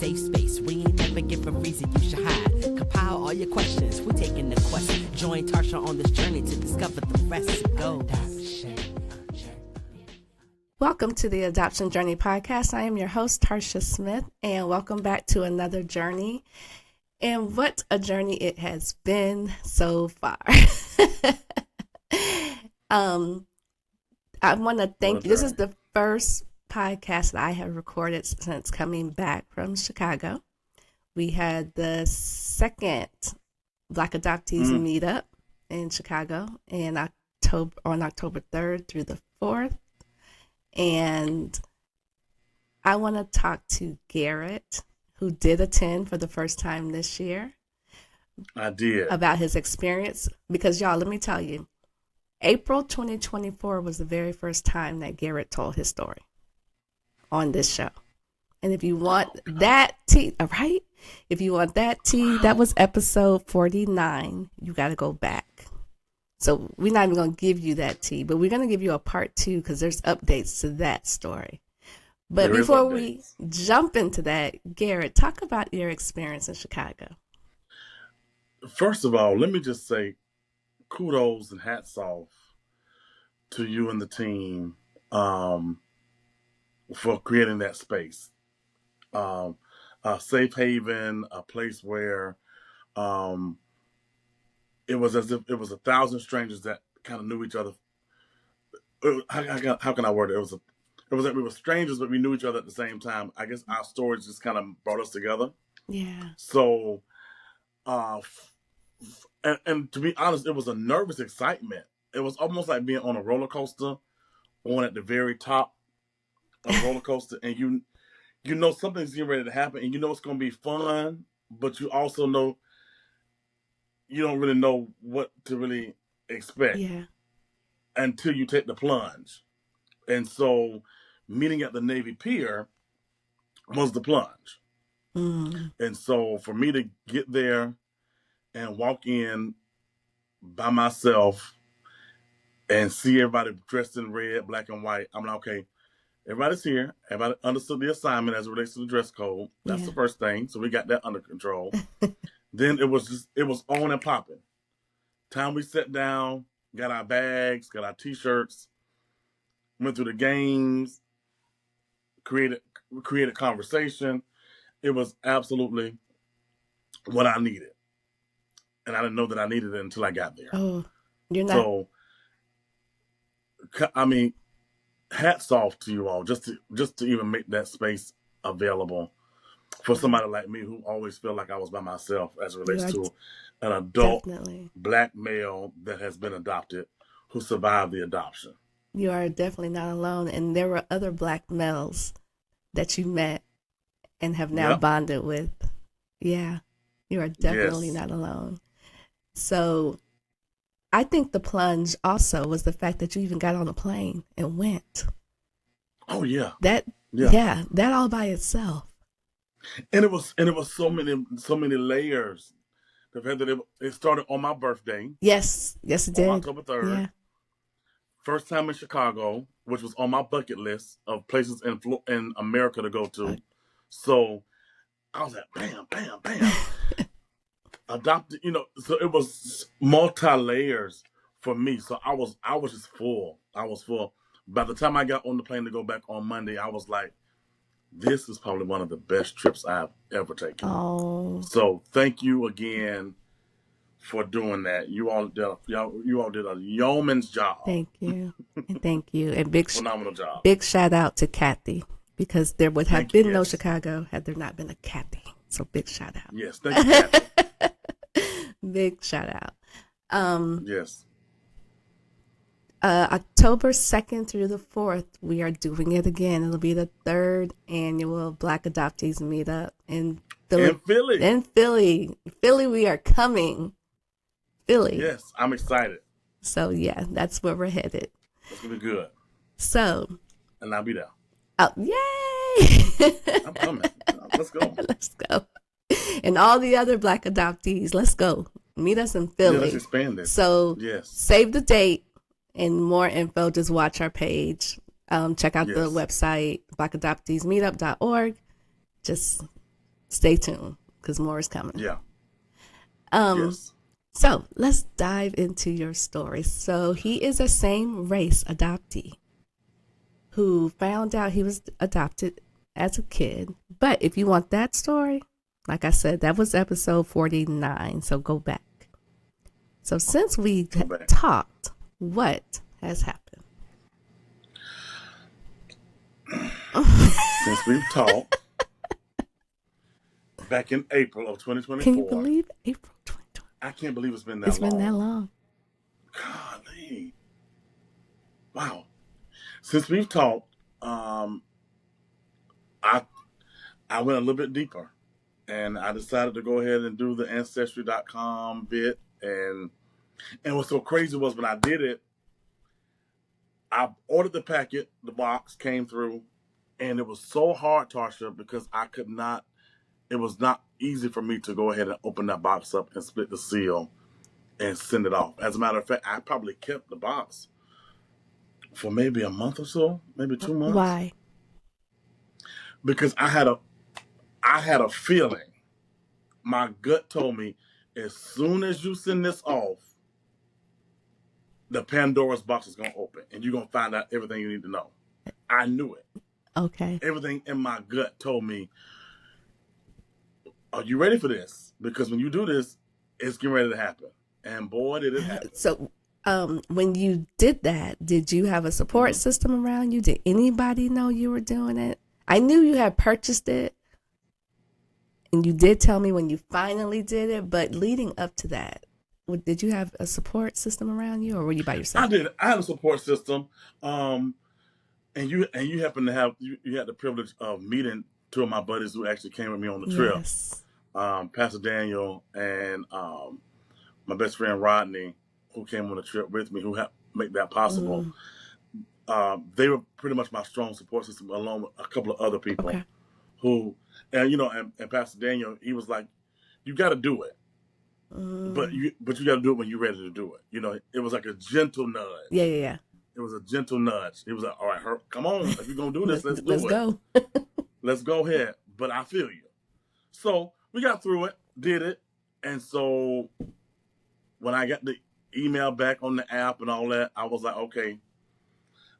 safe space. We ain't never give a reason you should hide. Compile all your questions, we taking the quest. Join Tarsha on this journey to discover the rest. Go. Welcome to the Adoption Journey Podcast. I am your host, Tarsha Smith, and welcome back to another journey. And what a journey it has been so far. I want to thank you. This is the first podcast that I have recorded since coming back from Chicago. We had the second Black Adoptees Meetup in Chicago on October 3rd through the 4th. And I want to talk to Garrett, who did attend for the first time this year. I did. About his experience. Because, y'all, let me tell you, April 2024 was the very first time that Garrett told his story on this show. And if you want that tea, all right? If you want that tea, that was episode 49. You got to go back. So we're not even going to give you that tea, but we're going to give you a part 2 because there's updates to that story. But before we jump into that, Garrett, talk about your experience in Chicago. First of all, let me just say kudos and hats off to you and the team for creating that space. A safe haven, a place where it was as if it was 1,000 strangers that kind of knew each other. How can I word it? It was like we were strangers, but we knew each other at the same time. I guess our stories just kind of brought us together. Yeah. So, and to be honest, it was a nervous excitement. It was almost like being on a roller coaster, on at the very top of a roller coaster, and you know something's getting ready to happen, and you know it's going to be fun, but you also know you don't really know what to really expect until you take the plunge. And so meeting at the Navy Pier was the plunge. And so for me to get there and walk in by myself and see everybody dressed in red, black, and white, I'm like, okay, everybody's here. Everybody understood the assignment as it relates to the dress code. That's the first thing. So we got that under control. Then it was on and popping. Time we sat down, got our bags, got our t-shirts, went through the games, created conversation. It was absolutely what I needed. And I didn't know that I needed it until I got there. Oh, you're not. So, I mean, hats off to you all just to even make that space available for somebody like me who always felt like I was by myself as it relates to an adult Black male that has been adopted who survived the adoption. You are definitely not alone. And there were other Black males that you met and have now bonded with. Yeah, you are definitely not alone. So I think the plunge also was the fact that you even got on a plane and went. Oh, yeah. That all by itself. And it was so many layers. The fact that it started on my birthday. Yes, it did. On October 3rd. Yeah. First time in Chicago, which was on my bucket list of places in America to go to. Right. So I was like, bam, bam, bam. Adopted, so it was multi-layers for me. So I was just full. I was full. By the time I got on the plane to go back on Monday, I was like, this is probably one of the best trips I've ever taken. Oh. So thank you again for doing that. You all did a yeoman's job. Thank you. Thank you. And phenomenal job. Big shout out to Kathy, because there would have been no Chicago had there not been a Kathy. So big shout out. Yes, thank you, Kathy. Big shout out. Yes. October 2nd through the 4th, we are doing it again. It'll be the 3rd annual Black Adoptees Meetup in Philly. In Philly. Philly, we are coming. Philly. Yes, I'm excited. So, yeah, that's where we're headed. It's going to be good. So. And I'll be there. Oh, yay! I'm coming. Let's go. Let's go. And all the other Black adoptees, let's go. Meet us in Philly. Yeah, let's expand it. So, save the date. And more info, just watch our page. Check out the website, blackadopteesmeetup.org. Just Stay tuned because more is coming. Yeah. Um, Yes. So let's dive into your story. So he is a same race adoptee who found out he was adopted as a kid. But if you want that story, like I said, that was episode 49. So go back. So since we talked, what has happened? Since we've talked, back in April of 2024. Can you believe April 2020? I can't believe it's been that long. It's been that long. Golly. Wow. Since we've talked, I went a little bit deeper, and I decided to go ahead and do the Ancestry.com bit. And what's so crazy was when I did it, I ordered the packet, the box came through, and it was so hard, Tarsha, because I could not, it was not easy for me to go ahead and open that box up and split the seal and send it off. As a matter of fact, I probably kept the box for maybe a month or so, maybe 2 months. Why? Because I had a feeling. My gut told me, as soon as you send this off, the Pandora's box is going to open, and you're going to find out everything you need to know. I knew it. Okay. Everything in my gut told me, are you ready for this? Because when you do this, it's getting ready to happen. And boy, did it happen. So when you did that, did you have a support system around you? Did anybody know you were doing it? I knew you had purchased it, and you did tell me when you finally did it, but leading up to that, did you have a support system around you, or were you by yourself? I did. I had a support system. And you happen to have, you had the privilege of meeting two of my buddies who actually came with me on the trip. Yes. Pastor Daniel and my best friend Rodney, who came on the trip with me, who helped make that possible. They were pretty much my strong support system, along with a couple of other people who, and Pastor Daniel, he was like, you got to do it. But you got to do it when you're ready to do it. It was like a gentle nudge. Yeah. It was a gentle nudge. It was like, all right, come on. If you're going to do this, let's do it. Go. Let's go ahead. But I feel you. So we got through it, did it. And so when I got the email back on the app and all that, I was like, okay,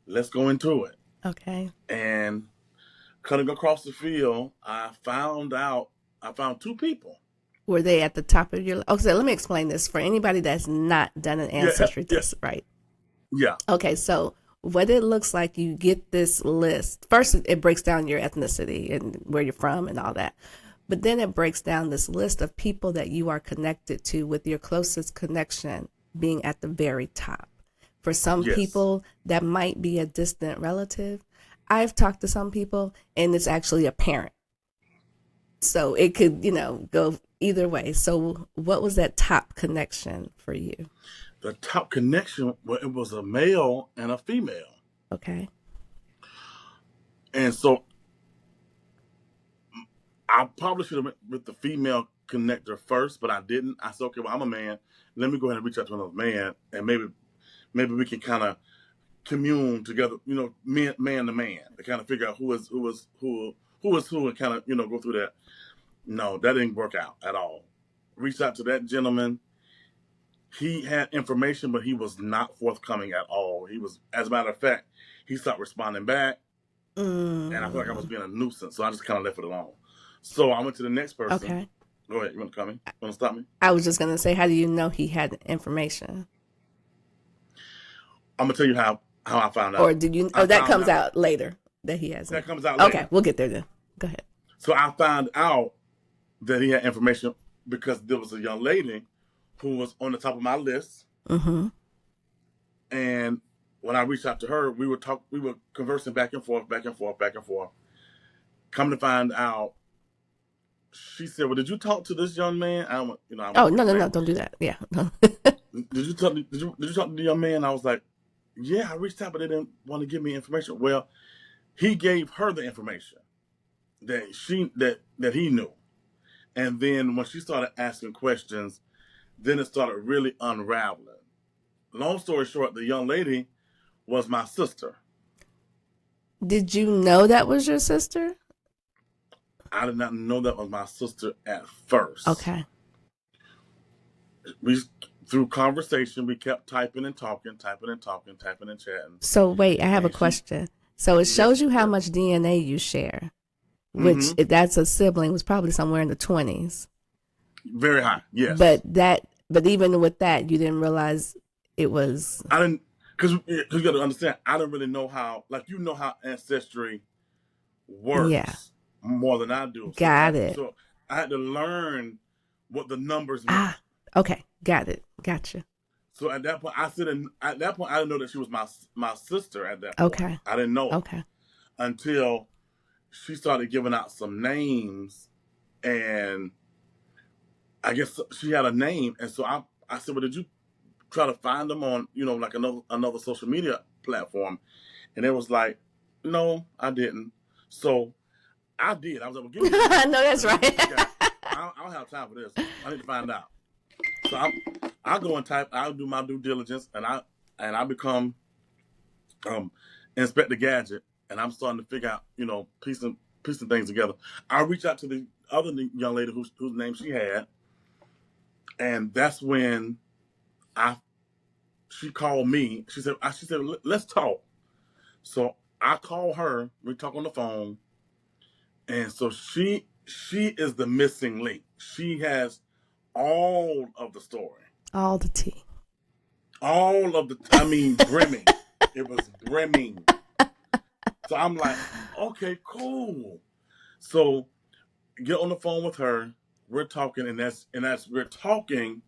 let's go into it. Okay. And cutting across the field, I found two people. Were they at the top of your list? Okay, so let me explain this for anybody that's not done an ancestry test, right? Yeah. Okay, so what it looks like, you get this list. First, it breaks down your ethnicity and where you're from and all that. But then it breaks down this list of people that you are connected to, with your closest connection being at the very top. For some people, that might be a distant relative. I've talked to some people, and it's actually a parent. So it could, go either way. So what was that top connection for you? The top connection, well, it was a male and a female. Okay. And so I probably should have went with the female connector first, but I didn't. I said, okay, well, I'm a man. Let me go ahead and reach out to another man, and maybe we can kind of commune together, man to man, to kind of figure out who is who, and kind of, go through that. No, that didn't work out at all. Reached out to that gentleman. He had information, but he was not forthcoming at all. He was, as a matter of fact, he stopped responding back, and I felt like I was being a nuisance, so I just kind of left it alone. So I went to the next person. Okay. Go ahead. You want to come in? You want to stop me? I was just going to say, how do you know he had information? I'm going to tell you how I found out. Or did you? Oh, that comes out later that he has. That comes out later. Okay, we'll get there then. Go ahead. So I found out that he had information because there was a young lady who was on the top of my list. Mm-hmm. And when I reached out to her, we were conversing back and forth. Come to find out, she said, "Well, did you talk to this young man?" No, don't do that. Yeah. Did you talk to the young man? I was like, "Yeah, I reached out, but they didn't want to give me information." Well, he gave her the information that he knew, and then when she started asking questions, then it started really unraveling. Long story short, the young lady was my sister. Did you know that was your sister? I did not know that was my sister at first. Okay. We through conversation, we kept typing and talking, typing and chatting. So wait, I have a And question. So it shows yes, you how yes. much DNA you share, which if that's a sibling was probably somewhere in the 20s. Very high, yes. But even with that, you didn't realize it was. I didn't, because you got to understand, I didn't really know how, like, you know how Ancestry works Yeah. more than I do. Got it. So I had to learn what the numbers meant. Okay. Got it. Gotcha. So at that point, I didn't know that she was my sister at that point. Okay. I didn't know it Okay. until she started giving out some names, and I guess she had a name, and so I said, well, did you try to find them on, like another social media platform? And it was like, no, I didn't. So I did. I was like, well, give me I know that's right. I don't have time for this. I need to find out. So I go and type. I'll do my due diligence, and I become Inspector Gadget, and I'm starting to figure out, piecing things together. I reach out to the other young lady whose name she had, and that's when she called me. She said, let's talk. So I call her. We talk on the phone, and so she is the missing link. She has all of the story. All the tea. All of the, brimming. It was brimming. So I'm like, okay, cool. So get on the phone with her. We're talking, and as we're talking,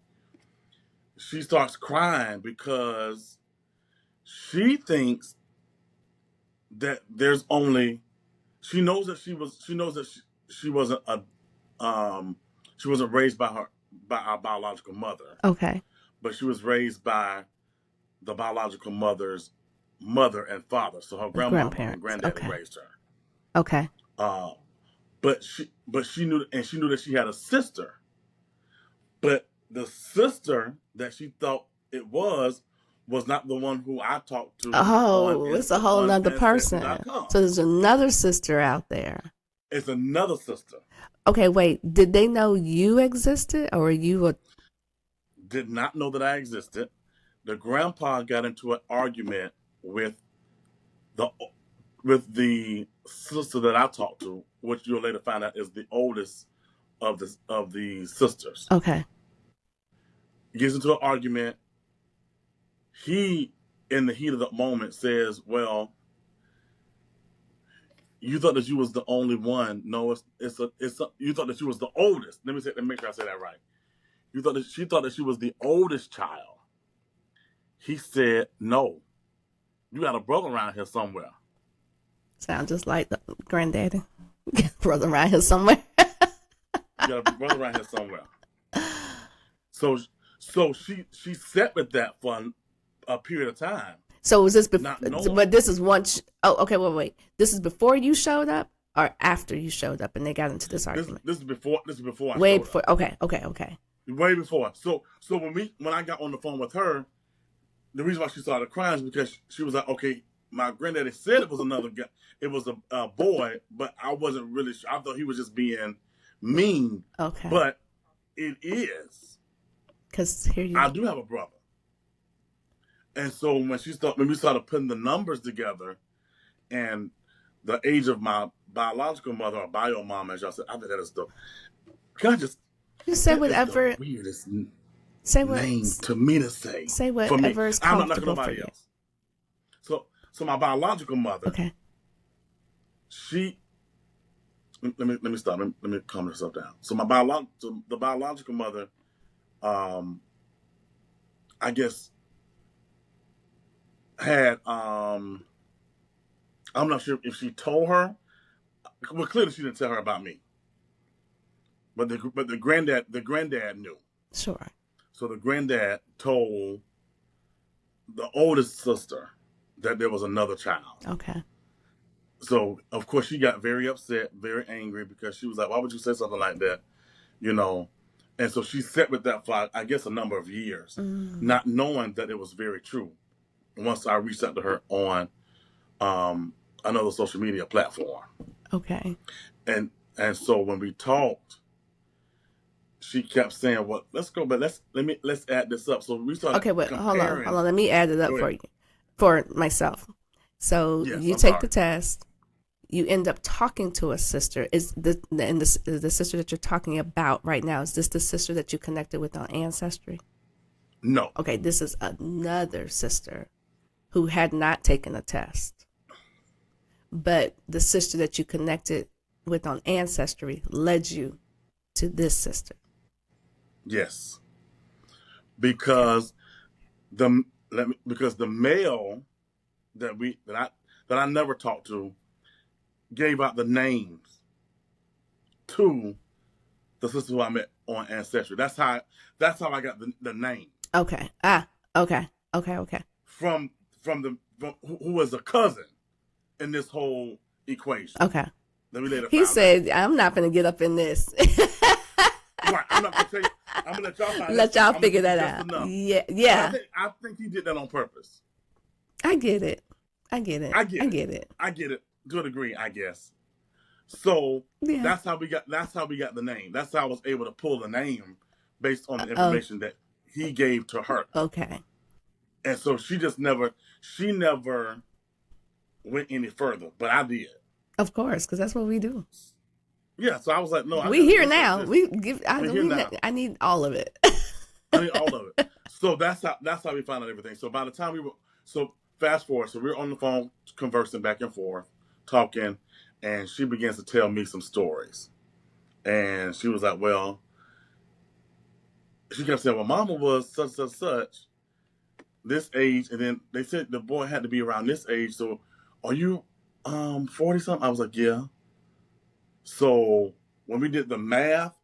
she starts crying because she thinks that there's only, she knows that she wasn't she wasn't raised by our biological mother. Okay. But she was raised by the biological mother's mother and father. So her grandmama and granddaddy raised her. Okay. But she knew that she had a sister. But the sister that she thought it was not the one who I talked to. Oh, it's a whole nother person. So there's another sister out there. It's another sister. Okay, wait. Did they know you existed, or you did not know that I existed? The grandpa got into an argument with the sister that I talked to, which you'll later find out is the oldest of the sisters. Okay. He gets into an argument. He, in the heat of the moment, says, "Well, you thought that you was the only one. No, you thought that you was the oldest. Let me make sure I say that right. She thought that she was the oldest child." He said, "No, you got a brother around here somewhere." Sound just like the granddaddy. Brother around here somewhere. You got a brother around here somewhere. So she sat with that for a period of time. So was this before? But this is once. Oh, okay. Wait. This is before you showed up, or after you showed up, and they got into this argument. This is before. Way before. Okay. Way before. So when I got on the phone with her, the reason why she started crying is because she was like, okay, my granddaddy said it was another guy. It was a boy, but I wasn't really sure. I thought he was just being mean. Okay. But it is. Because I do have a brother. And so when we started putting the numbers together, and the age of my biological mother, or bio mom, as y'all said, I think that is the. Can I just? You say whatever. Weirdest say what name to me to say. Say whatever is comfortable for you. Else. So my biological mother. Okay. She. Let me stop. Let me calm myself down. So the biological mother, I guess, had I'm not sure if she told her. Well, clearly she didn't tell her about me. But the granddad knew. Sure. So the granddad told the oldest sister that there was another child. Okay. So of course she got very upset, very angry, because she was like, "Why would you say something like that?" And so she sat with that for, I guess, a number of years, not knowing that it was very true. Once I reached out to her on another social media platform. Okay. And And so when we talked, she kept saying, "Well, let's go, but let's add this up." So we started Okay, wait, comparing. hold on. Let me add it up Go for ahead. you, for myself. So Yes, you I'm take sorry. the test. You end up talking to a sister. Is the sister that you're talking about right now? Is this the sister that you connected with on Ancestry? No, Okay, this is another sister who had not taken a test, but the sister that you connected with on Ancestry led you to this sister. yes, Okay. because because the male that I never talked to gave out the names to the sister who I met on Ancestry. That's how I got the name Okay. Okay. Okay. Okay. from who was a cousin in this whole equation Okay. that we later He found out. said, "I'm not going to get up in this." Right, I'm not gonna tell you. I'm gonna let y'all find Let this. y'all I'm gonna figure give you that just out. enough. Yeah. But Yeah. I think he did that on purpose. I get it. I get it. I get I it. get it. I get it to a degree, I guess. So Yeah. that's how we got the name. That's how I was able to pull the name based on the Oh, information that he gave to her. okay. And so she never went any further, but I did. Of course, because that's what we do. Yeah, so I was like, no, I We gotta here research now. this. We give. We're here now. I need all of it. I need all of it. So that's how we found out everything. So by the time fast forward, so we're on the phone conversing back and forth, talking, and she begins to tell me some stories. And she was like, well, she kept saying, well, mama was such, this age, and then they said the boy had to be around this age. So are you 40 something? I was like, yeah. So when we did the math,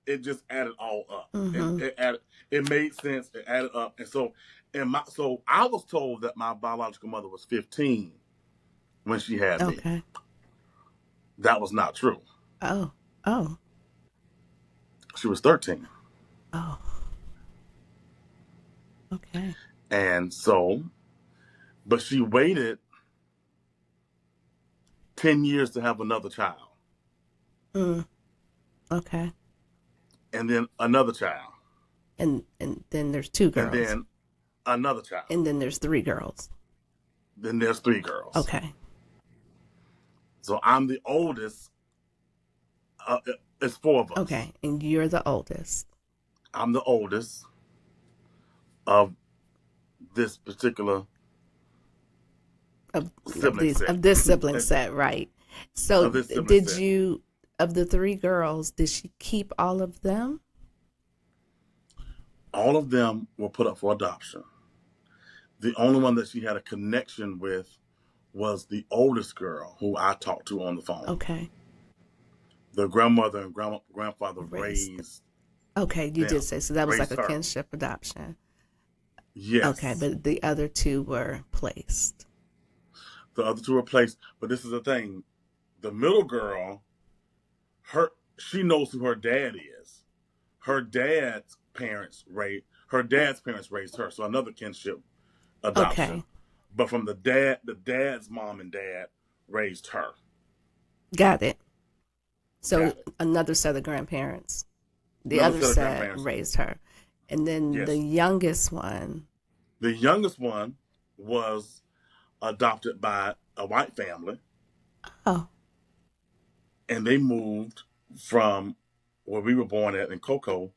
it just added all up. Mm-hmm. It made sense. It added up, and so I was told that my biological mother was 15 when she had me. Okay. That was not true. Oh. Oh. She was 13, Oh. Okay. and so, but she waited 10 years to have another child, Mm. Okay. and then another child, And then there's two and girls. then another child. And then there's three girls. Then there's 3 girls. Okay. So I'm the oldest. It's 4 of us. Okay. And you're the oldest. I'm the oldest of this particular Of sibling set. of this sibling set, right? So Of this sibling did set. you, of the 3 girls, did she keep all of them? All of them were put up for adoption. The only one that she had a connection with was the oldest girl who I talked to on the phone. Okay. The grandmother and grandfather Raised. raised. Okay, you them, did say so. That was like raised a her. kinship adoption. Yes. Okay, but the other 2 were placed. The other 2 were placed. But this is the thing. The middle girl, she knows who her dad is. Her dad's parents raised her. So another kinship adoption. Okay. But from the dad's mom and dad raised her. Got it. So Got it. another set of grandparents. The Another other set of set grandparents. raised her. And then Yes. the youngest one. The youngest one was adopted by a white family, Oh. and they moved from where we were born at in Cocoa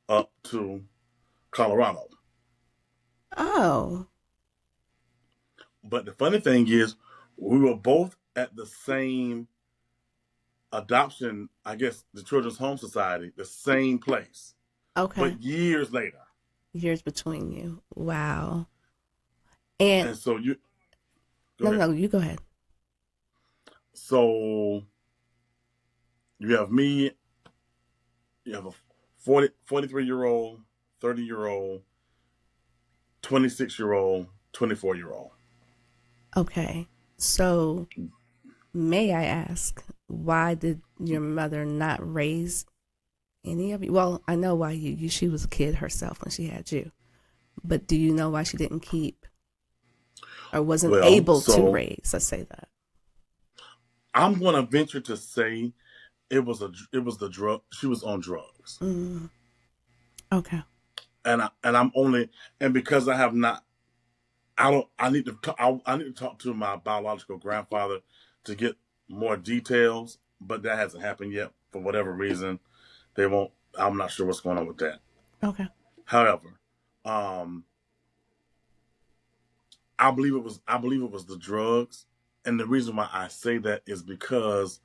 up to Colorado. Oh. But the funny thing is, we were both at the same adoption, I guess, the Children's Home Society, the same place, Okay. but years later. Years between you. Wow. And And so you no, you go ahead. So you have me, you have a 43-year-old, 30-year-old, 26-year-old, 24-year-old. Okay. So may I ask, why did your mother not raise any of you? Well, I know why she was a kid herself when she had you. But do you know why she didn't keep or wasn't able to raise? Let's say that. I'm going to venture to say it was the drug. She was on drugs. Mm. Okay. And I'm only, and because I have not, I need to I need to talk to my biological grandfather to get more details, but that hasn't happened yet for whatever reason. They won't. I'm not sure what's going on with that. Okay. However, um, I believe it was the drugs, and the reason why I say that is because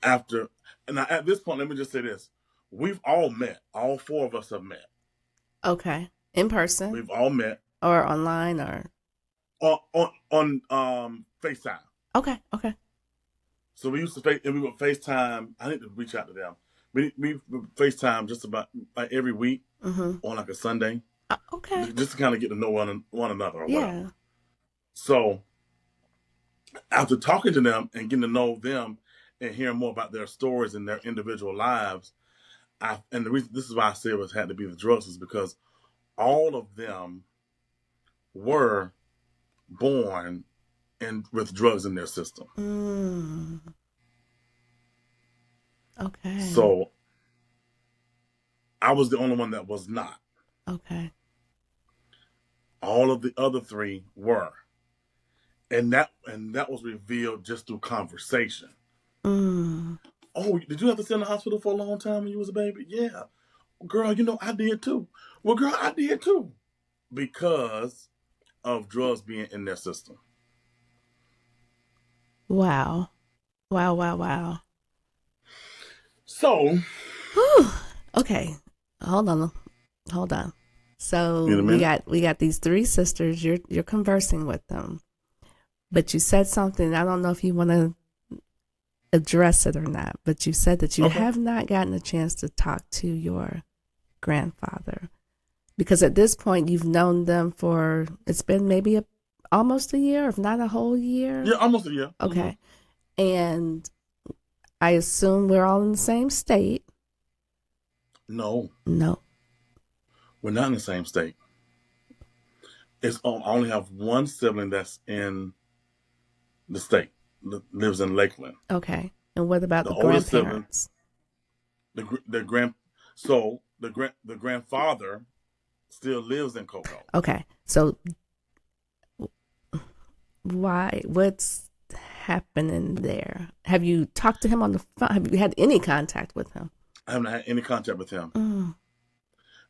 after, and at this point, let me just say this: we've all met. All four of us have met. Okay. In person We've all met or online or? on FaceTime. Okay. Okay. So we used to and we would FaceTime. I need to reach out to them. We would FaceTime just about like every week Mm-hmm. on like a Sunday, Okay. just to kind of get to know one another or Yeah. whatever. So after talking to them and getting to know them and hearing more about their stories and their individual lives, and the reason this is why I say it had to be the drugs is because all of them were born and with drugs in their system. Mm. Okay. So I was the only one that was not. Okay. All of the other three were. And that was revealed just through conversation. Mm. Oh, did you have to stay in the hospital for a long time when you was a baby? Yeah. Girl, I did too. Well, girl, I did too. Because of drugs being in their system. Wow. Wow. Wow. Wow. So, Whew. Okay. Hold on. Hold on. So in a minute. we got these three sisters. You're conversing with them, but you said something. I don't know if you want to address it or not. But you said that you have not gotten a chance to talk to your grandfather because at this point you've known them for it's been maybe almost a year, if not a whole year. Yeah, almost a year. Okay, and I assume we're all in the same state. No, No. we're not in the same state. I only have one sibling that's in the state, lives in Lakeland. Okay. And what about The the oldest sibling, grandparents? the grandfather still lives in Cocoa. Okay. So what's happening there? Have you talked to him on the phone? Have you had any contact with him? I haven't had any contact with him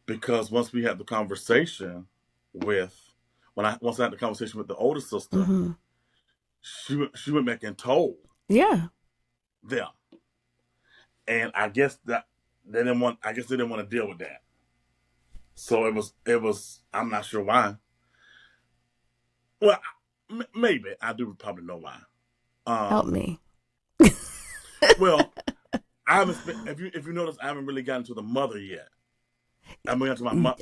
because once we had the conversation once I had the conversation with the older sister, she went back and told them, and I guess that they didn't want to deal with that. So it was. I'm not sure why. Well, maybe I do probably know why. Help me. Well, I haven't. If you notice, I haven't really gotten to the mother yet. I'm going to my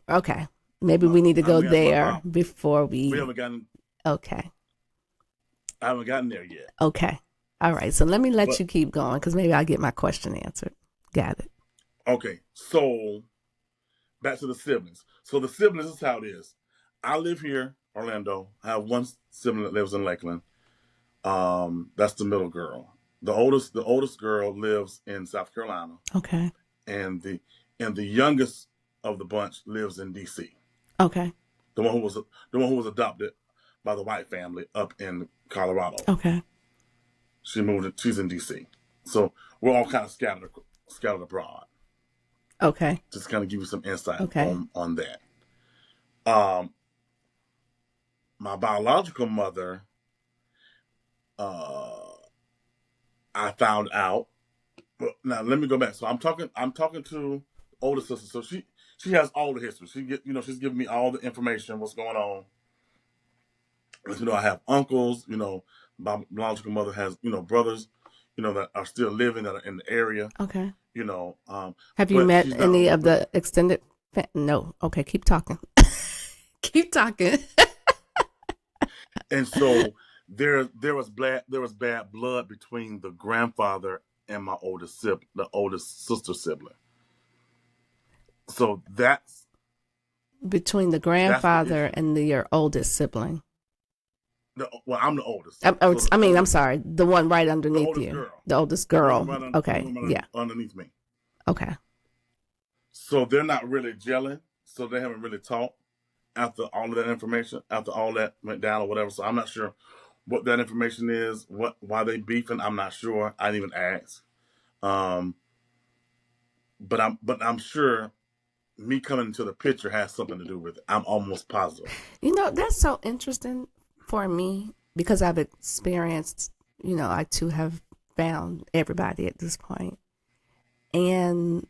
okay. Maybe we need to go there before we haven't gotten. Okay. I haven't gotten there yet. Okay. All right. So let me let you keep going because maybe I'll get my question answered. Got it. Okay. So back to the siblings. So the siblings, this is how it is. I live here, Orlando. I have one sibling that lives in Lakeland. That's the middle girl. The oldest girl lives in South Carolina. Okay. And the youngest of the bunch lives in DC. Okay. The one who was adopted by the white family up in Colorado. Okay. She's in DC. So we're all kind of scattered abroad. Okay. Just kind of give you some insight on that. My biological mother, I found out. But now let me go back. So I'm talking to older sister. So she has all the history. She's giving me all the information, what's going on. As I have uncles. My biological mother has brothers. That are still living, that are in the area. Okay. Have you met any of the extended? No. Okay. Keep talking. Keep talking. And so there was bad blood between the grandfather and my the oldest sister sibling. So that's between the grandfather and your oldest sibling. I'm the oldest. I'm sorry, the one right underneath oldest you, girl. the oldest girl. The one Okay, yeah, underneath me. okay. So they're not really gelling. So they haven't really talked after all of that information, after all that went down or whatever. So I'm not sure what that information is, why they beefing. I'm not sure. I didn't even ask. But I'm sure me coming into the picture has something to do with it. I'm almost positive. That's so interesting for me because I've experienced, I too have found everybody at this point. And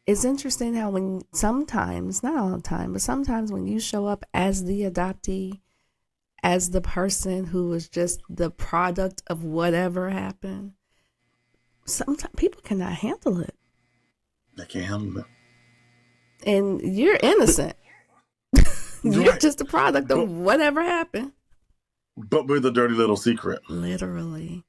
it's interesting how when sometimes, not all the time, but sometimes when you show up as the adoptee, as the person who was just the product of whatever happened, sometimes people cannot handle it. They can't handle it. And you're innocent. You're just a product of whatever happened. But we're the dirty little secret. Literally.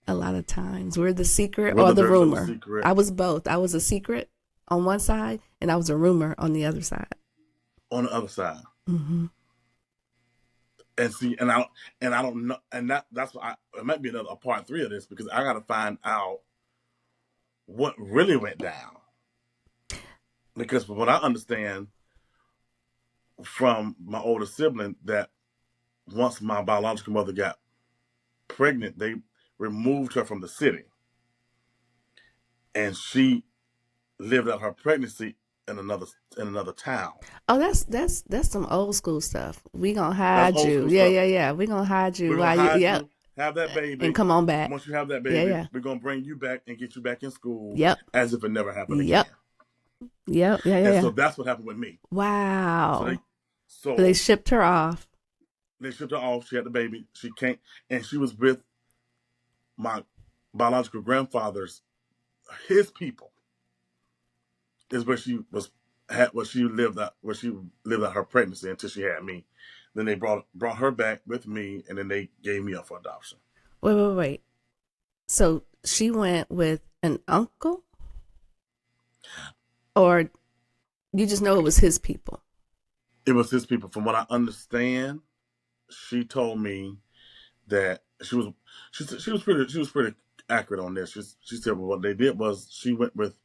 A lot of times. We're the secret or the rumor. I was both. I was a secret on one side and I was a rumor on the other side. On the other side. Mm-hmm. And see, and I don't know, and that's why it might be a part 3 of this because I got to find out what really went down. Because from what I understand from my older sibling, that once my biological mother got pregnant, they removed her from the city, and she lived out her pregnancy in another town. Oh, that's some old school stuff. We gonna hide you. Yeah. We gonna hide you. We're gonna hide you. Have that baby and come on back. Once you have that baby, we're gonna bring you back and get you back in school. Yep. As if it never happened again. Yep. So that's what happened with me. Wow. So they shipped her off. They shipped her off. She had the baby. She came, and she was with my biological grandfather's, his people. Is where she lived out her pregnancy until she had me. Then they brought her back with me, and then they gave me up for adoption. Wait. So she went with an uncle, or you just know it was his people? It was his people. From what I understand, she told me that she was pretty accurate on this. She said, well, what they did was she went with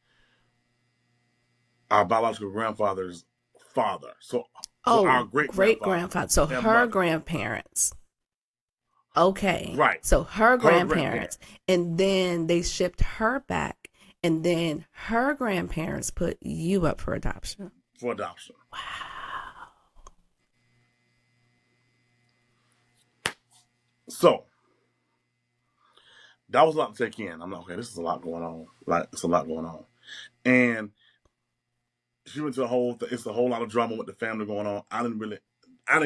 our biological grandfather's father. So our great grandfather. So her grandparents. Okay. Right. So her grandparents. And then they shipped her back. And then her grandparents put you up for adoption. Wow. So that was a lot to take in. I'm like, okay, this is a lot going on. It's a lot going on. And she went to it's a whole lot of drama with the family going on. I didn't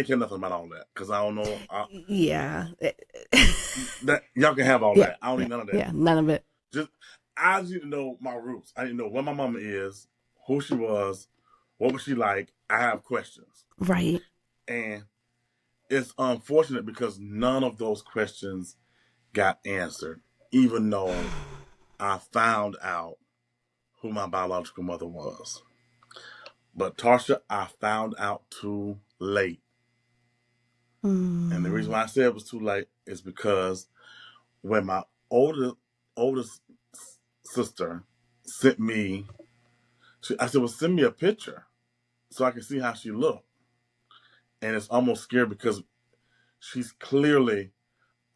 care nothing about all that because I don't know. That y'all can have all that. I don't need none of that. Yeah, none of it. I just need to know my roots. I need to know where my mama is, who she was, what was she like. I have questions. Right. And it's unfortunate because none of those questions got answered, even though I found out who my biological mother was. But Tarsha, I found out too late. And the reason why I said it was too late is because when my oldest sister sent me, I said, well, send me a picture so I can see how she looked. And it's almost scary because she's clearly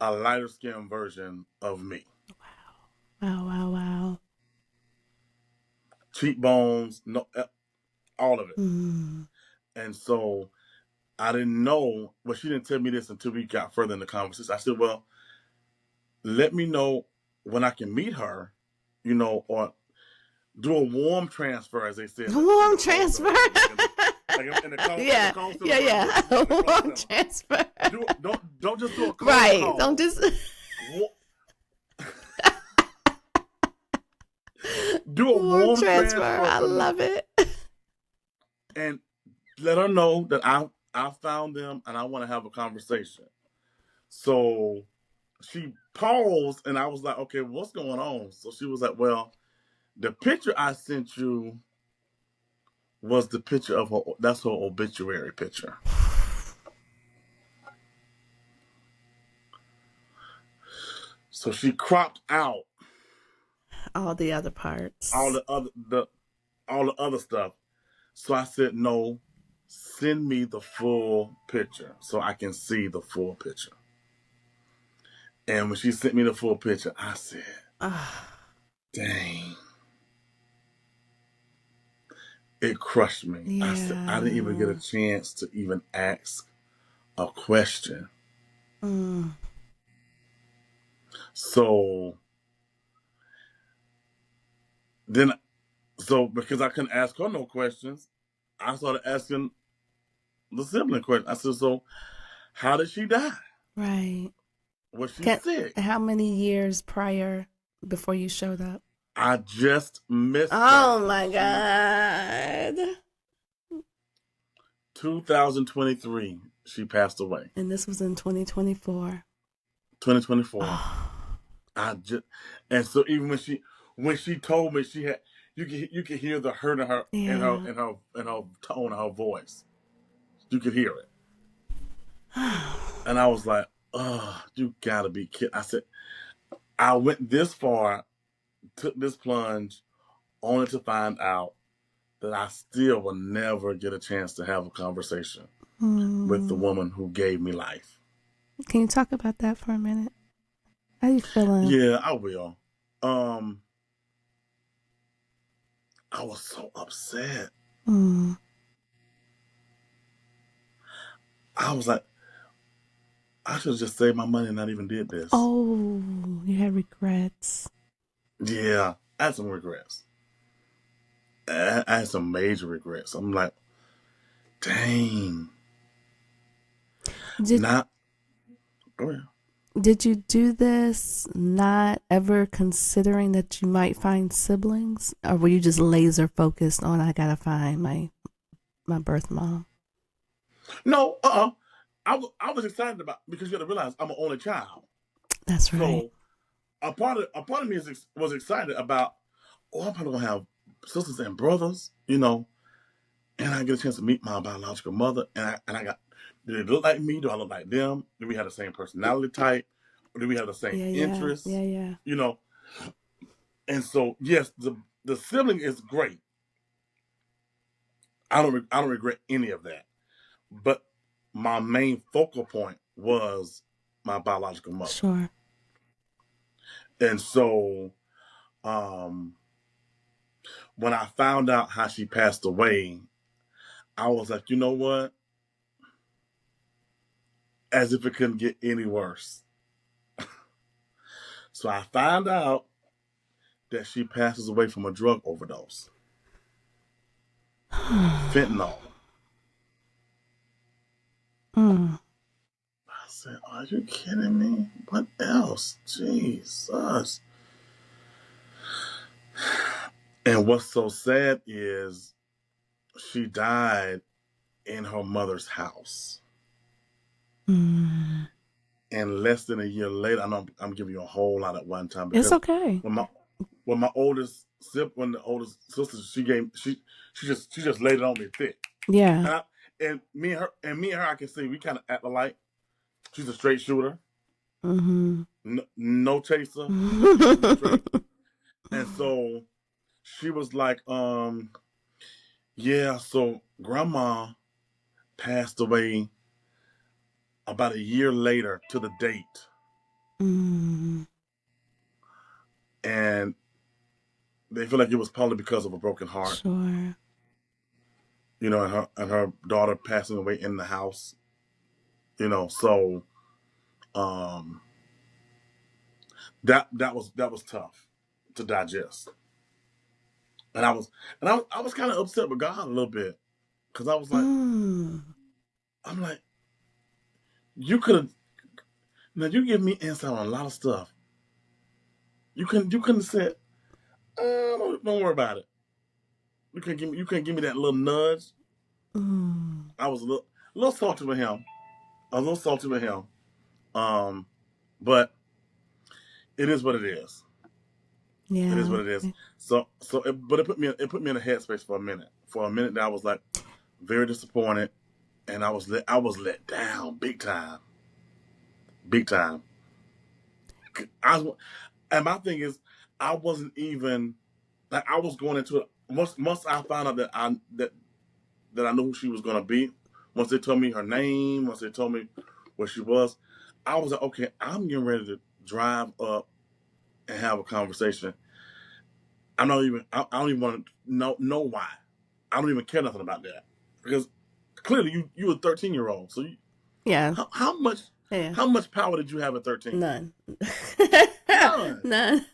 a lighter skinned version of me. Wow. Cheekbones, no, all of it. And so I didn't know, well, she didn't tell me this until we got further in the conversation. I said, well, let me know when I can meet her, or do a warm transfer, as they said. Warm transfer. Yeah. Warm transfer. Don't just do a cold right. call. Don't just do a warm transfer. I love it. And let her know that I found them and I want to have a conversation. So she paused and I was like, okay, what's going on? So she was like, well, the picture I sent you was the picture of that's her obituary picture. So she cropped out All the other parts. all the other stuff. So I said, no, send me the full picture so I can see the full picture. And when she sent me the full picture, I said, dang. It crushed me. Yeah. I said, I didn't even get a chance to even ask a question. So then, because I couldn't ask her no questions, I started asking the sibling question. I said, so how did she die? Right. Was she sick? How many years prior before you showed up? I just missed Oh her. my God. 2023, she passed away. And this was in 2024. 2024. And so even when she told me, she had, you could hear the hurt in her in her tone of her voice. You could hear it. And I was like, oh, you gotta be kidding. I said, I went this far, took this plunge, only to find out that I still will never get a chance to have a conversation with the woman who gave me life. Can you talk about that for a minute? How you feeling? Yeah, I will. I was so upset. I was like, I should have just saved my money and not even did this. Oh, you had regrets. Yeah, I had some regrets. I had some major regrets. I'm like, dang. Go ahead. Did you do this not ever considering that you might find siblings? Or were you just laser focused on, I gotta find my birth mom? No, I was excited because you got to realize I'm an only child. That's right. So a part of me was excited about, I'm probably gonna have sisters and brothers, and I get a chance to meet my biological mother, and I got, do they look like me? Do I look like them? Do we have the same personality type? Or do we have the same interests? Yeah. And so yes, the sibling is great. I don't regret any of that. But my main focal point was my biological mother. Sure. And so when I found out how she passed away, I was like, you know what? As if it couldn't get any worse. So I found out that she passes away from a drug overdose. Fentanyl. I said, are you kidding me? What else? Jesus. And what's so sad is she died in her mother's house. And less than a year later, I know I'm giving you a whole lot at one time. It's okay. When the oldest sister, she just laid it on me thick. Yeah. And me and her, I can see we kind of act alike. She's a straight shooter. No chaser. And so she was like, yeah, so grandma passed away about a year later to the date. And they feel like it was probably because of a broken heart. Sure. And her daughter passing away in the house. So that was tough to digest. And I was kind of upset with God a little bit, because I was like, I'm like, you could have. Now you give me insight on a lot of stuff. You couldn't have said, don't worry about it. You couldn't give me that little nudge. I was a little salty with him. But it is what it is. Yeah. It is what it is. But it put me in a headspace for a minute. For a minute, I was like very disappointed, and I was let down big time. And my thing is, I wasn't even like I was going into it. Once I found out that I knew who she was gonna be, once they told me her name, once they told me where she was, I was like, okay, I'm getting ready to drive up and have a conversation. I don't even want to know why. I don't even care nothing about that because clearly you a 13-year-old. So Yeah. how much Yeah. how much power did you have at 13? None. None. None.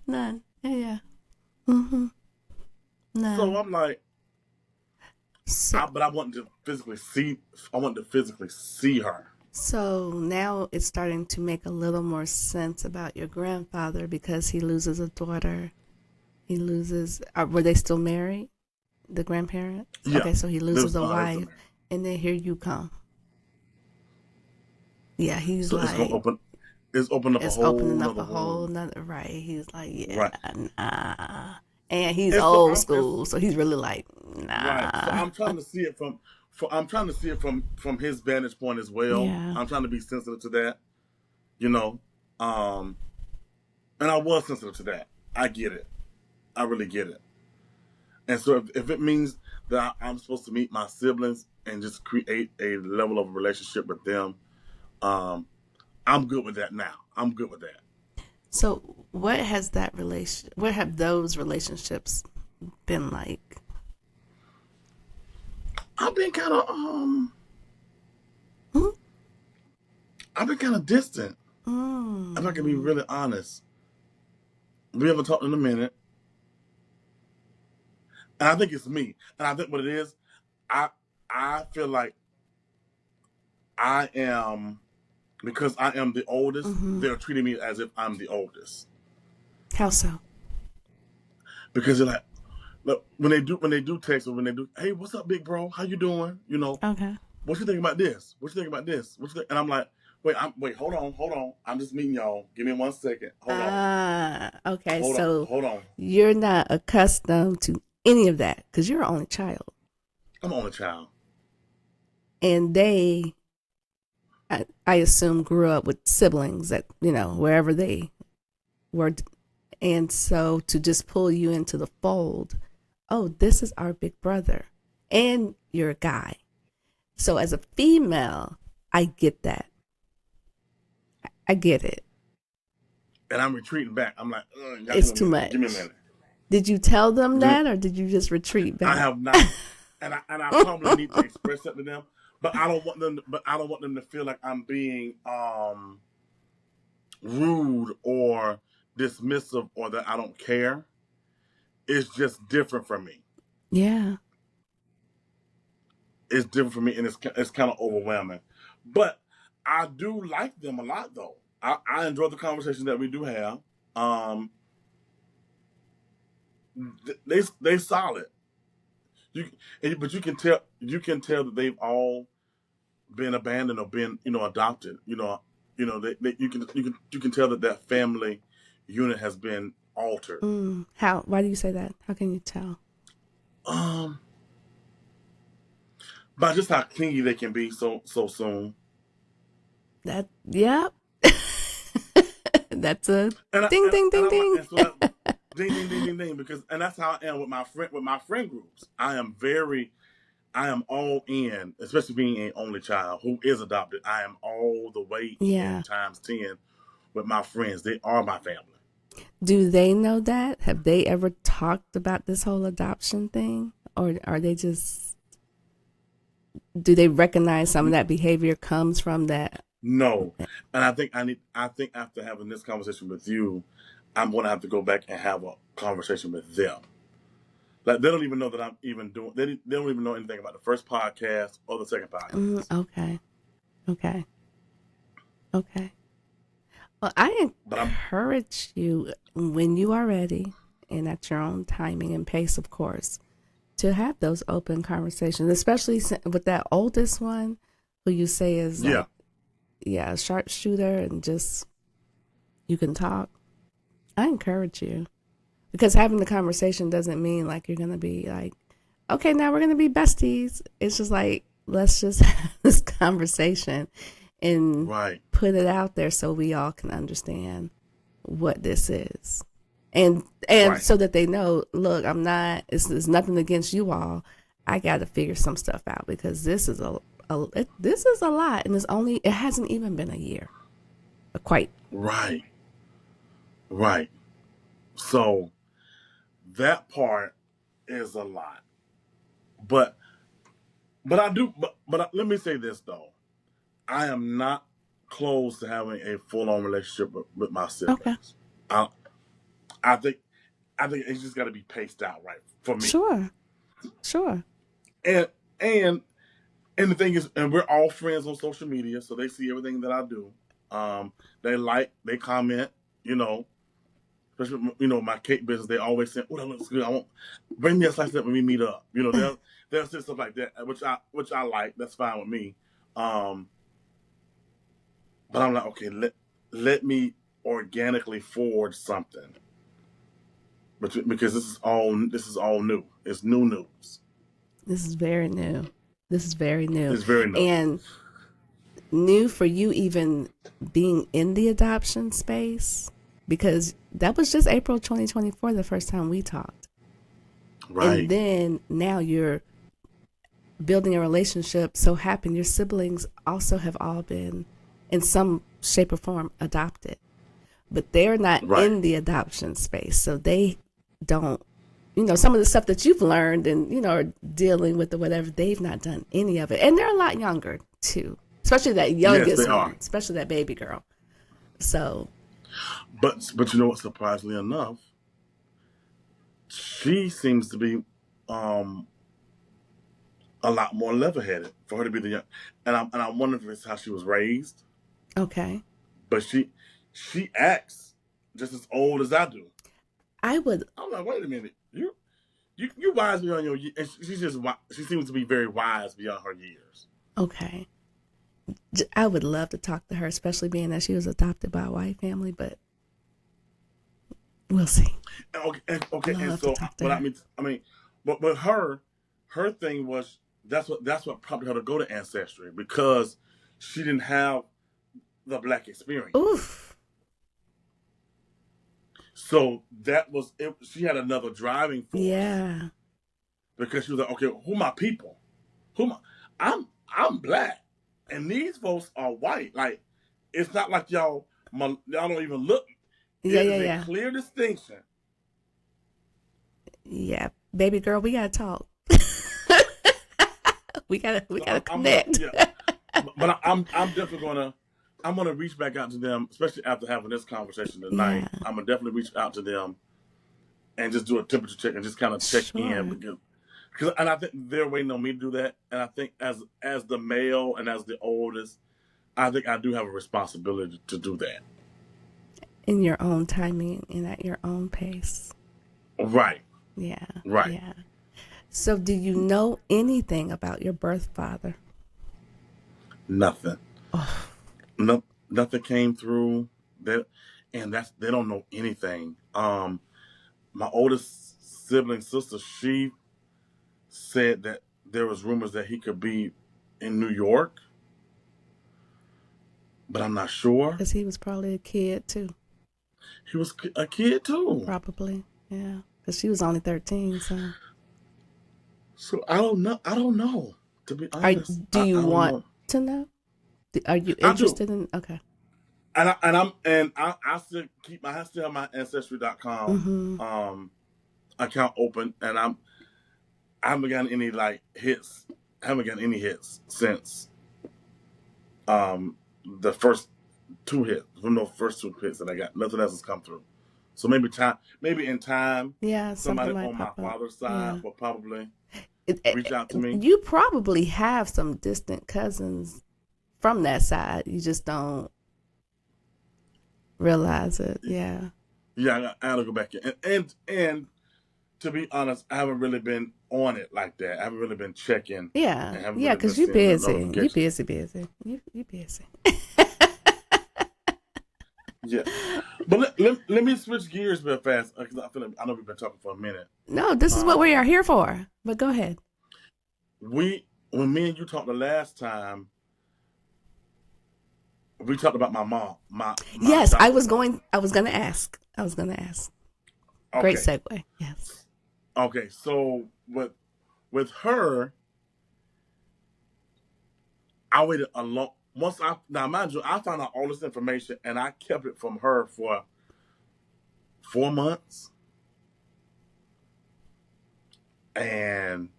None. Yeah. Mm-hmm. None. So I'm like, So, but I wanted to physically see. I wanted to physically see her. so now it's starting to make a little more sense about your grandfather because he loses a daughter. He loses. Were they still married? The grandparents? Yeah. Okay, so he loses a wife, married. and then here you come. Yeah, he's So like, it's gonna open. It's opening up a whole nother right. He's like, yeah, right. nah. And he's And old school, so he's really like, nah. Right. So I'm trying to see it from his vantage point as well. Yeah. I'm trying to be sensitive to that, you know. And I was sensitive to that. I get it. I really get it. And so if it means that I'm supposed to meet my siblings and just create a level of relationship with them, I'm good with that now. I'm good with that. So what have those relationships been like? I've been kind of I've been kind of distant. If I can be really honest, we haven't talked in a minute, and I think it's me. And I think what it is, I feel like I am because I am the oldest. They're treating me as if I'm the oldest. How so? Because they're like, look, when they do text or when they do, hey, what's up, big bro? How you doing? You know, Okay. What you think about this? What you think about this? And I'm like, wait, hold on. I'm just meeting y'all. Give me 1 second. Hold on. Okay. Hold on. You're not accustomed to any of that because you're an only child. I'm an only child. And they, I assume, grew up with siblings that, wherever they were. And so to just pull you into the fold, oh, this is our big brother. And you're a guy. So as a female, I get that. I get it. And I'm retreating back. I'm like, it's too much. Give me a minute. Did you tell them that, or did you just retreat back? I have not, and I probably need to express that to them. But I don't want them to feel like I'm being rude or dismissive or that I don't care. It's just different from me. Yeah. It's different for me, and it's kind of overwhelming. But I do like them a lot, though. I enjoy the conversation that we do have. They solid. But you can tell that they've all been abandoned or been adopted. You can tell that family unit has been altered. How? Why do you say that? How can you tell? By just how clingy they can be so soon. Yeah. That's a ding. Ding, ding, ding. Because that's how I am with my friend groups. I am all in, especially being an only child who is adopted. I am all the way in times 10 with my friends. They are my family. Do they know that? Have they ever talked about this whole adoption thing, or are they just? Do they recognize some of that behavior comes from that? No, and I think after having this conversation with you, I'm going to have to go back and have a conversation with them. Like they don't even know that I'm even doing. They don't even know anything about the first podcast or the second podcast. Okay. Well, I encourage you when you are ready and at your own timing and pace, of course, to have those open conversations, especially with that oldest one who you say is a sharpshooter and just you can talk. I encourage you because having the conversation doesn't mean like you're going to be like, okay, now we're going to be besties. It's just like, let's just have this conversation and put it out there so we all can understand what this is. And Right. so that they know, look, it's nothing against you all. I got to figure some stuff out because this is a lot, and it hasn't even been a year. Quite. Right. Right. So that part is a lot. But let me say this though. I am not close to having a full-on relationship with my siblings. Okay. I think it's just got to be paced out right for me. Sure. And the thing is, and we're all friends on social media, so they see everything that I do. They like, they comment, especially my cake business. They always say, "Oh, that looks good. I want bring me a slice of that when we meet up." They'll say stuff like that, which I like. That's fine with me. But I'm like, okay, let me organically forge something, because this is all new. It's new news. This is very new. It's very new. And new for you even being in the adoption space, because that was just April 2024, the first time we talked. Right. And then now you're building a relationship. So happen your siblings also have all been in some shape or form adopted, but they're not in the adoption space. So they don't, some of the stuff that you've learned and, are dealing with or whatever, they've not done any of it. And they're a lot younger too, especially that youngest one, especially that baby girl. So. But you know what, surprisingly enough, she seems to be a lot more level-headed for her to be the young. And I wonder if it's how she was raised. Okay. But she acts just as old as I do. I'm like, wait a minute, you wise beyond your years. And she seems to be very wise beyond her years. Okay. I would love to talk to her, especially being that she was adopted by a white family, but we'll see. Okay. And so, but her thing was that's what prompted her to go to Ancestry, because she didn't have the Black experience. Oof. So that was it. She had another driving force. Yeah. Because she was like, okay, who my people? I'm Black, and these folks are white. Like, it's not like y'all don't even look. Yeah. A clear distinction. Yeah, baby girl, we gotta talk. we gotta connect. But I'm definitely gonna reach back out to them, especially after having this conversation tonight. Yeah. I'm gonna definitely reach out to them and just do a temperature check and just kind of check in, because I think they're waiting on me to do that. And I think as the male and as the oldest, I think I do have a responsibility to do that in your own timing and at your own pace. Right. Yeah. Right. Yeah. So, do you know anything about your birth father? Nothing. Oh. Nothing came through. They don't know anything. My oldest sibling sister, she said that there was rumors that he could be in New York, but I'm not sure. Because he was probably a kid too. He was a kid too. Probably, yeah. Because she was only 13, so. So I don't know. To be honest, do you want to know? Are you interested in? Okay. And I still have my Ancestry.com account open, and I haven't gotten any hits. I haven't gotten any hits since the first two hits. From those first two hits that I got, nothing else has come through. So maybe in time, yeah, somebody on my father's side will probably reach out to me. You probably have some distant cousins from that side. You just don't realize it. Yeah. Yeah, I gotta go back in. And to be honest, I haven't really been on it like that. I haven't really been checking. Yeah, because you're busy. You're busy. You're busy. Yeah, but let me switch gears real fast, because I know we've been talking for a minute. No, this is what we are here for. But go ahead. When me and you talked the last time, we talked about my mom. My Yes, I was adopted going to ask. mom. Great Okay. segue. Yes. Okay. So with her, I waited a long. Now mind you, I found out all this information and I kept it from her for 4 months, and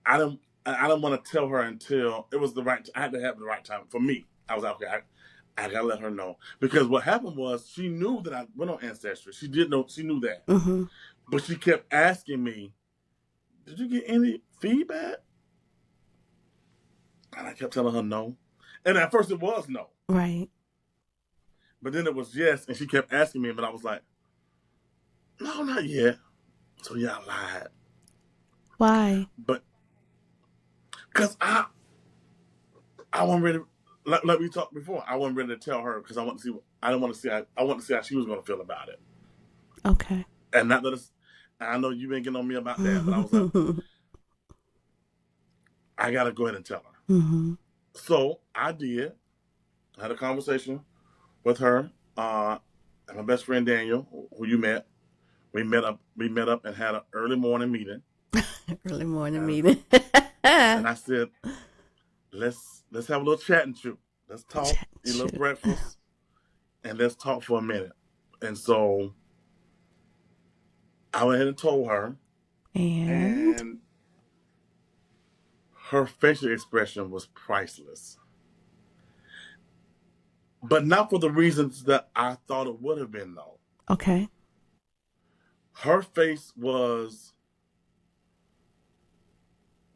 I didn't want to tell her until it was the right. I had to have the right time for me. I was like, okay. I gotta let her know, because what happened was she knew that I went on Ancestry. She did know. She knew that, Mm-hmm. but she kept asking me, "Did you get any feedback?" And I kept telling her no. And at first it was no, Right. but then it was yes. And she kept asking me, but I was like, "No, not yet." So yeah, I lied, Why? but because I wasn't ready. Like we talked before, I wasn't ready to tell her because I want to see. I didn't want to see. I want to see how she was going to feel about it. Okay. And not that it's. I know you've been getting on me about that, but I was like, I got to go ahead and tell her. Mm-hmm. So I did. I had a conversation with her and my best friend Daniel, who you met. We met up. We met up and had an early morning meeting. Early morning And, meeting. and I said, let's have a little chat and chew. Let's talk, Chat, eat a little shoot. breakfast, and let's talk for a minute. And so I went ahead and told her, And and her facial expression was priceless. But not for the reasons that I thought it would have been, though. okay. Her face was,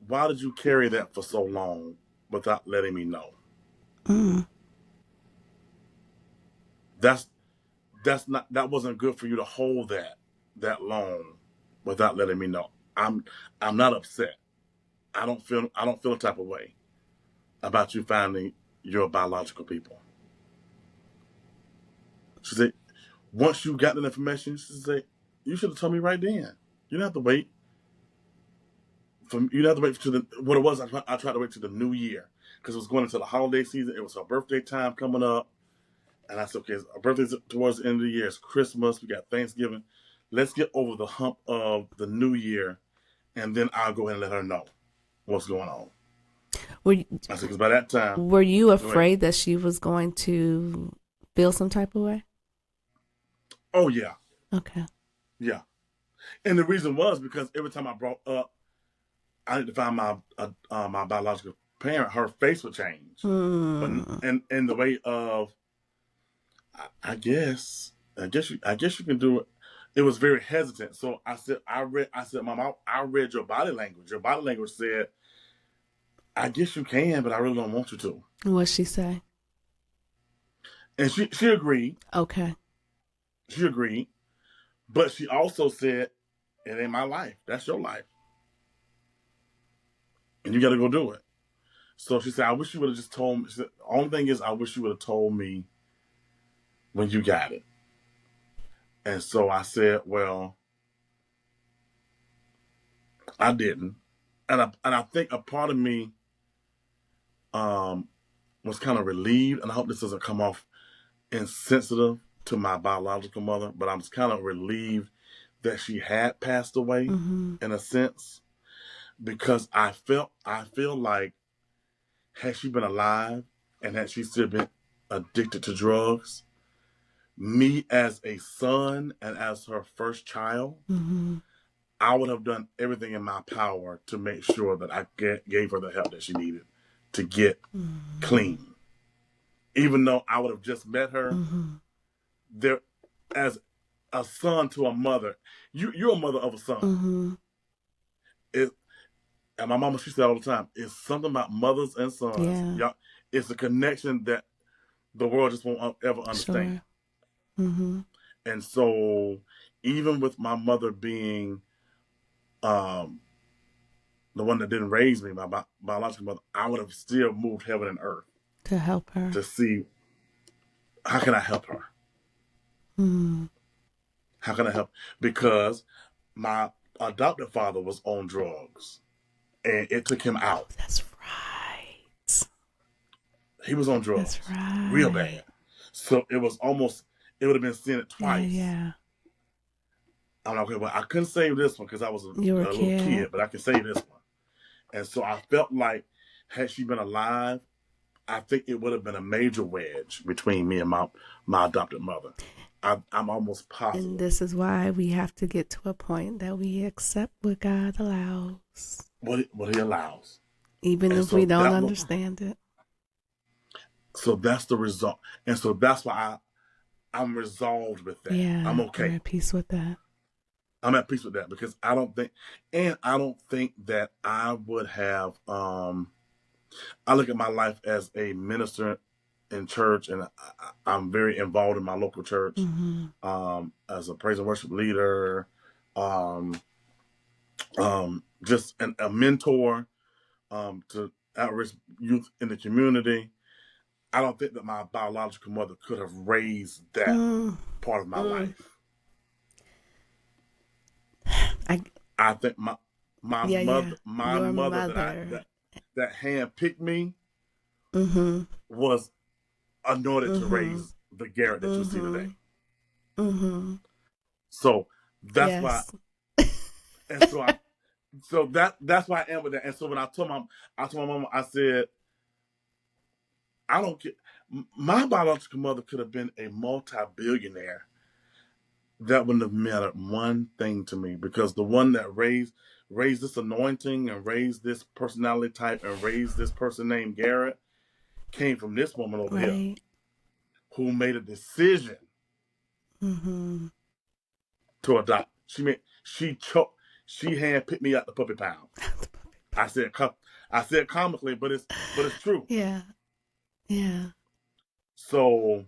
why did you carry that for so long without letting me know? Mm. That wasn't good for you to hold that long without letting me know. I'm not upset. I don't feel a type of way about you finding your biological people. She said, once you got that information, she said, you should have told me right then. You don't have to wait. You don't have to wait to the what it was. I tried to wait to the new year because it was going into the holiday season. It was her birthday time coming up, and I said, okay, our birthday's towards the end of the year. It's Christmas. We got Thanksgiving. Let's get over the hump of the new year, and then I'll go ahead and let her know what's going on. Were you, I said, because by that time, were you afraid that she was going to feel some type of way? oh yeah, Okay. yeah. And the reason was because every time I brought up, I need to find my biological parent, her face would change, but Mm. in the way of, I guess you can do it. It was very hesitant. So I said, Mom, I read your body language. Your body language said, I guess you can, but I really don't want you to. What'd she say? And she agreed. Okay. She agreed. But she also said, it ain't my life. That's your life. And you got to go do it. So she said, I wish you would have just told me. She said, the only thing is, I wish you would have told me when you got it. And so I said, well, I didn't. And I think a part of me was kind of relieved, and I hope this doesn't come off insensitive to my biological mother, but I was kind of relieved that she had passed away Mm-hmm. in a sense, because I feel like, had she been alive and had she still been addicted to drugs, me as a son and as her first child, Mm-hmm. I would have done everything in my power to make sure that I gave her the help that she needed to get Mm-hmm. clean. Even though I would have just met her, Mm-hmm. there, as a son to a mother, you're a mother of a son. Mm-hmm. And my mama, she said all the time, it's something about mothers and sons. Yeah. Y'all, it's a connection that the world just won't ever understand. Sure. Mm-hmm. And so, even with my mother being um, the one that didn't raise me, my biological mother, I would have still moved heaven and earth To help her. to see, how can I help her? Mm. How can I help? Because my adopted father was on drugs, and it took him out. That's right. He was on drugs. That's right. Real bad. So it would have been seen it twice. Yeah. I'm like, okay, well, I couldn't save this one because I was a You were little kid, but I can save this one. And so I felt like, had she been alive, I think it would have been a major wedge between me and my adopted mother. I'm almost positive. And this is why we have to get to a point that we accept what God allows. What he allows. Even if we don't understand it. So that's the result. And so that's why I'm resolved with that. Yeah, I'm okay. I'm at peace with that. I'm at peace with that because I don't think that I would have, I look at my life as a minister in church, and I'm very involved in my local church, as a praise and worship leader, just a mentor, to at-risk youth in the community. I don't think that my biological mother could have raised that part of my life. I think my mother that handpicked me was anointed to raise the Garrett that you see today. So that's why, and so that's why I am with that. And so when I told my mom, I said, I don't care. My biological mother could have been a multi-billionaire. That wouldn't have mattered one thing to me, because the one that raised this anointing and raised this personality type and raised this person named Garrett came from this woman over here who made a decision to adopt. She handpicked me out the puppy pound. I said comically, but it's true. Yeah. So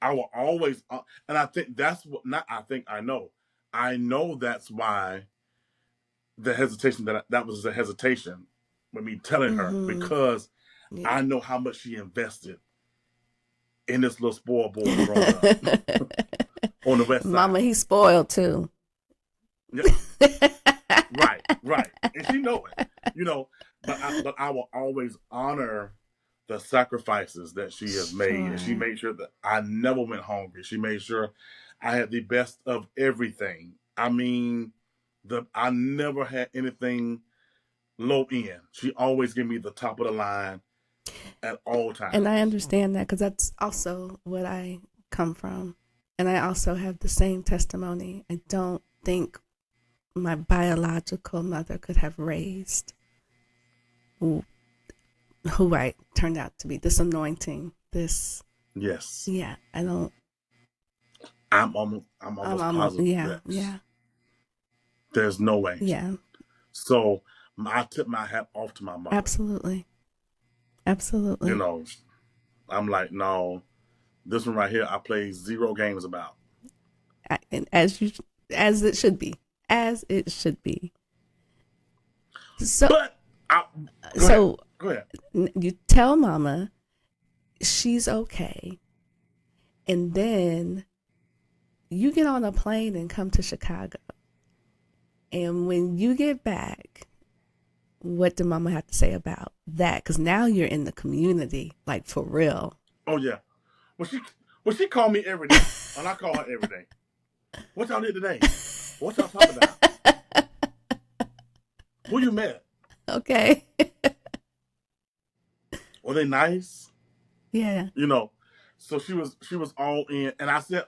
I will always, and I think that's what. Not I think I know. I know that's why the hesitation that was a hesitation with me telling her, because I know how much she invested in this little spoiled boy growing up on the west side. Mama, he's spoiled too. Yeah. Right, and she know it, But I will always honor the sacrifices that she has made, and she made sure that I never went hungry. She made sure I had the best of everything. I mean, I never had anything low end. She always gave me the top of the line at all times. And I understand that, because that's also what I come from. And I also have the same testimony. I don't think my biological mother could have raised who I turned out to be, this anointing, this. Yes. Yeah, I don't. I'm almost positive. Yeah. There's no way. Yeah. So I tip my hat off to my mother. Absolutely. I'm like, no, this one right here, I play zero games about. And as it should be. So. But go ahead. You tell Mama she's okay, and then you get on a plane and come to Chicago. And when you get back, what did Mama have to say about that? Because now you're in the community, like for real. Oh yeah. Well, she called me every day, and I call her every day. What y'all did today? What y'all talking about? Who you met? Okay. Were they nice? Yeah. So she was all in, and I said,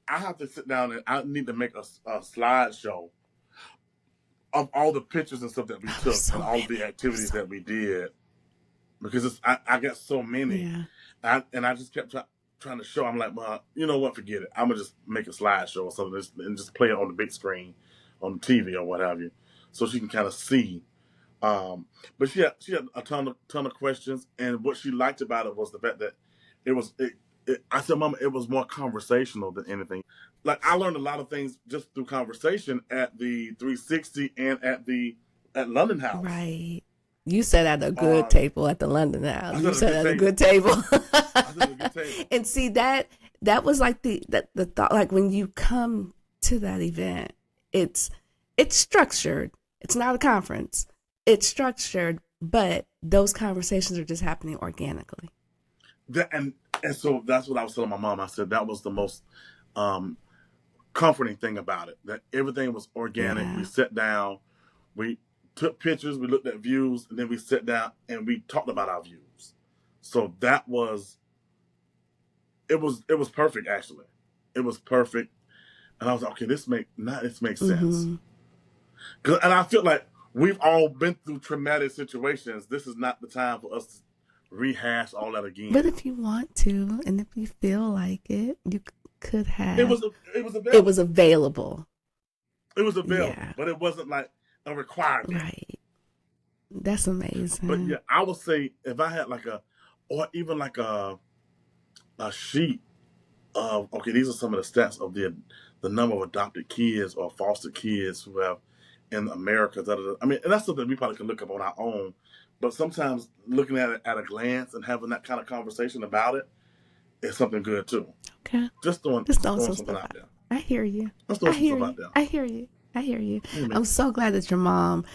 I have to sit down and I need to make a slideshow of all the pictures and stuff that we took and all the activities that we did, because I got so many, and I just kept trying to show. I'm like, well, you know what? Forget it. I'm gonna just make a slideshow or something and just play it on the big screen, on the TV or what have you, so she can kind of see. But she had a ton of questions, and what she liked about it was the fact that I said, Mama, it was more conversational than anything. Like, I learned a lot of things just through conversation at the 360 and at London House. Right. You sat at a good table at the London House. You sat at a good table. I sat at a good table. And see, that was like the thought, like when you come to that event, it's structured. It's not a conference. It's structured, but those conversations are just happening organically. And so that's what I was telling my mom. I said that was the most comforting thing about it. That everything was organic. Yeah. We sat down, we took pictures, we looked at views, and then we sat down and we talked about our views. So that was it was perfect actually. It was perfect. And I was like, okay, this makes sense. And I feel like we've all been through traumatic situations. This is not the time for us to rehash all that again. But if you want to, and if you feel like it, you could have. It was available. It was available. It was available, Yeah. but it wasn't like a requirement. Right. That's amazing. But yeah, I would say if I had like or even like a sheet of, okay, these are some of the stats of the number of adopted kids or foster kids who have in America. I mean, and that's something we probably can look up on our own. But sometimes looking at it at a glance and having that kind of conversation about it is something good too. Okay. Just throwing something out there. I hear you. I hear you. Amen. I'm so glad that your mom,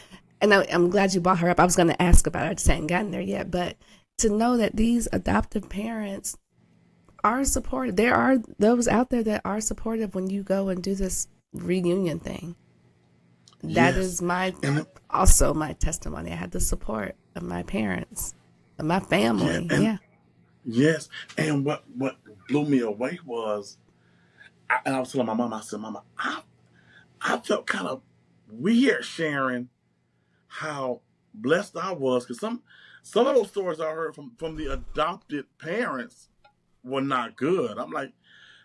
and I'm glad you brought her up. I was going to ask about her. I just hadn't gotten there yet. But to know that these adoptive parents are supportive. There are those out there that are supportive when you go and do this reunion thing. That is also my testimony. I had the support of my parents, of my family. Yeah. Yes. And what blew me away was, and I was telling my mom, I said, Mama, I felt kind of weird sharing how blessed I was, because some of those stories I heard from the adopted parents were not good. I'm like,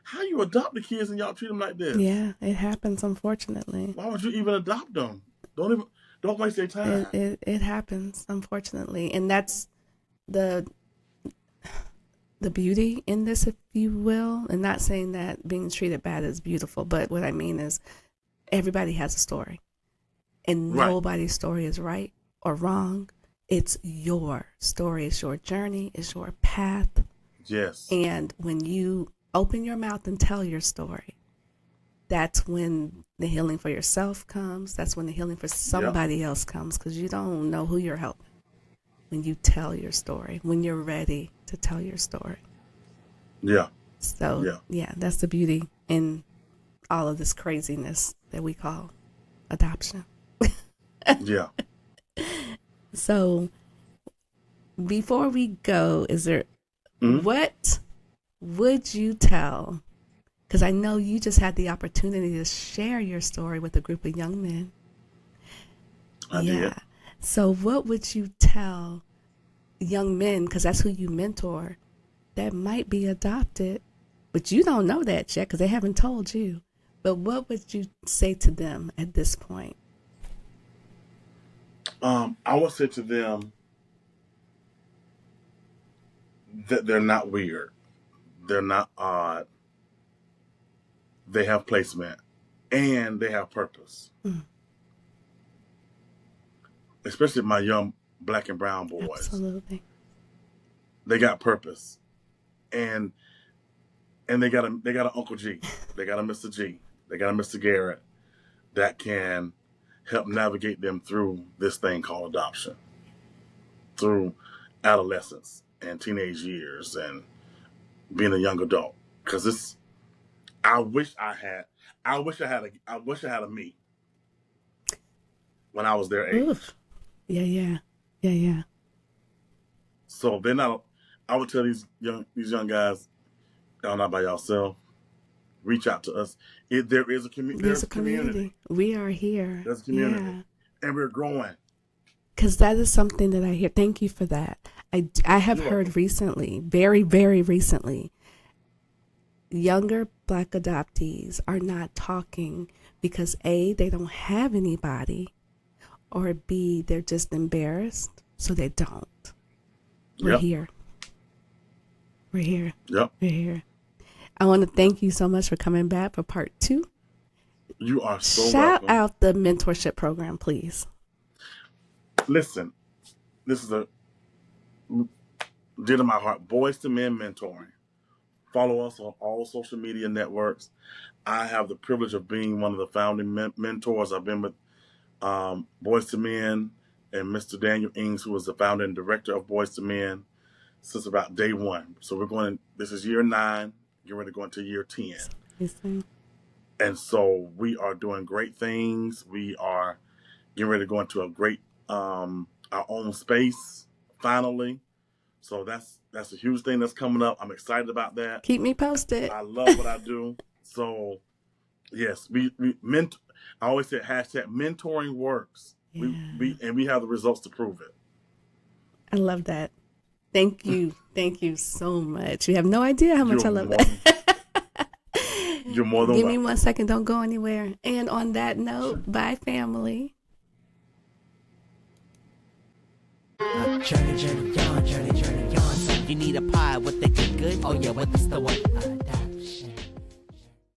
how you adopt the kids and y'all treat them like this? Yeah, it happens, unfortunately. Why would you even adopt them? Don't waste their time. It happens, unfortunately, and that's the beauty in this, if you will. And not saying that being treated bad is beautiful, but what I mean is everybody has a story, and nobody's story is right or wrong. It's your story. It's your journey. It's your path. Yes. And when you open your mouth and tell your story, that's when the healing for yourself comes. That's when the healing for somebody else comes, because you don't know who you're helping when you tell your story, when you're ready to tell your story. Yeah. So, yeah, that's the beauty in all of this craziness that we call adoption. Yeah. So, before we go, is there what would you tell? Because I know you just had the opportunity to share your story with a group of young men. I did. So what would you tell young men, because that's who you mentor, that might be adopted, but you don't know that yet because they haven't told you. But what would you say to them at this point? I would say to them that they're not weird. They're not odd. They have placement and they have purpose. Especially my young black and brown boys. Absolutely. They got purpose. And they got an Uncle G. They got a Mr. G. They got a Mr. Garrett that can help navigate them through this thing called adoption, through adolescence and teenage years and being a young adult. Because I wish I had a me when I was their age. Oof. Yeah. So they're not. I would tell these young guys, y'all not by yourself. Reach out to us. There is a community. There's a community. We are here. There's a community, and we're growing. Because that is something that I hear. Thank you for that. I have heard recently, very, very recently, younger Black adoptees are not talking because A, they don't have anybody, or B, they're just embarrassed, so they don't. We're here. We're here. Yep. We're here. I want to thank you so much for coming back for part 2. You are so Shout welcome. out the mentorship program, please. Listen, this is a dear to my heart. Boys to Men Mentoring. Follow us on all social media networks. I have the privilege of being one of the founding mentors. I've been with Boys to Men and Mr. Daniel Ings, who was the founder and director of Boys to Men, since about day one. So we're going. This is year 9. Getting ready to go into year 10. Listen. And so we are doing great things. We are getting ready to go into a great our own space finally. So that's a huge thing that's coming up. I'm excited about that. Keep me posted. I love what I do. So yes, we I always say hashtag mentoring works. Yeah. We have the results to prove it. I love that. Thank you. Thank you so much. You have no idea how much I love that. You're more than Give welcome. me 1 second. Don't go anywhere. And on that note, bye, family. Journey on. You need a pie with the good? Oh yeah, with the one. Adoption.